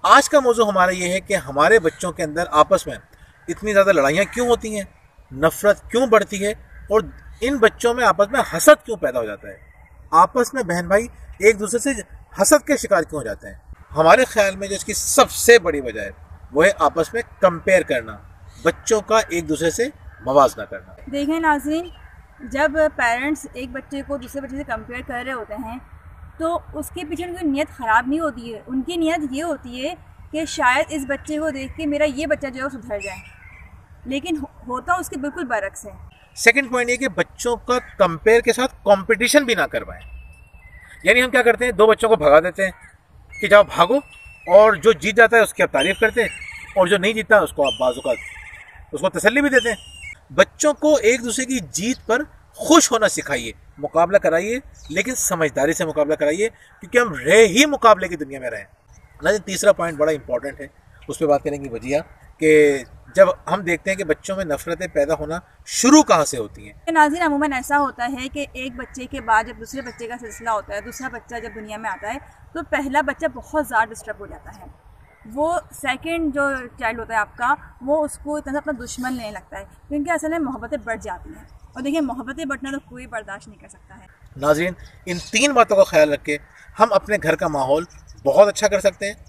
आज का मौजू हमारा ये है कि हमारे बच्चों के अंदर आपस में इतनी ज़्यादा लड़ाइयाँ क्यों होती हैं, नफ़रत क्यों बढ़ती है और इन बच्चों में आपस में हसद क्यों पैदा हो जाता है। आपस में बहन भाई एक दूसरे से हसद के शिकार क्यों हो जाते हैं। हमारे ख्याल में जो इसकी सबसे बड़ी वजह है वो है आपस में कंपेयर करना, बच्चों का एक दूसरे से मवाजना करना। देखें नाज़रीन, जब पेरेंट्स एक बच्चे को दूसरे बच्चे से कंपेयर कर रहे होते हैं तो उसके पीछे उनकी नीयत ख़राब नहीं होती है। उनकी नीयत ये होती है कि शायद इस बच्चे को देख के मेरा ये बच्चा जो है सुधर जाए, लेकिन होता उसके बिल्कुल बरक्स है। सेकंड पॉइंट ये कि बच्चों का कंपेयर के साथ कंपटीशन भी ना करवाएं। यानी हम क्या करते हैं, दो बच्चों को भगा देते हैं कि जाओ भागो, और जो जीत जाता है उसकी आप तारीफ करते हैं और जो नहीं जीतता उसको आप बाजू का उसको तसल्ली भी देते हैं। बच्चों को एक दूसरे की जीत पर खुश होना सिखाइए, मुकाबला कराइए, लेकिन समझदारी से मुकाबला कराइए, क्योंकि हम रहे ही मुकाबले की दुनिया में रहे। ना तीसरा पॉइंट बड़ा इंपॉर्टेंट है, उस पर बात करेंगे वजिया, कि जब हम देखते हैं कि बच्चों में नफरतें पैदा होना शुरू कहाँ से होती हैं। नाज़रीन, अमूमन ऐसा होता है कि एक बच्चे के बाद जब दूसरे बच्चे का सिलसिला होता है, दूसरा बच्चा जब दुनिया में आता है तो पहला बच्चा बहुत ज़्यादा डिस्टर्ब हो जाता है। वो सेकंड जो चाइल्ड होता है आपका, वो उसको इतना अपना दुश्मन लेने लगता है, क्योंकि असल में मोहब्बतें बढ़ जाती हैं। और देखिए, मोहब्बतें बढ़ना तो कोई बर्दाश्त नहीं कर सकता है। नाज़रीन, इन तीन बातों का ख्याल रख के हम अपने घर का माहौल बहुत अच्छा कर सकते हैं।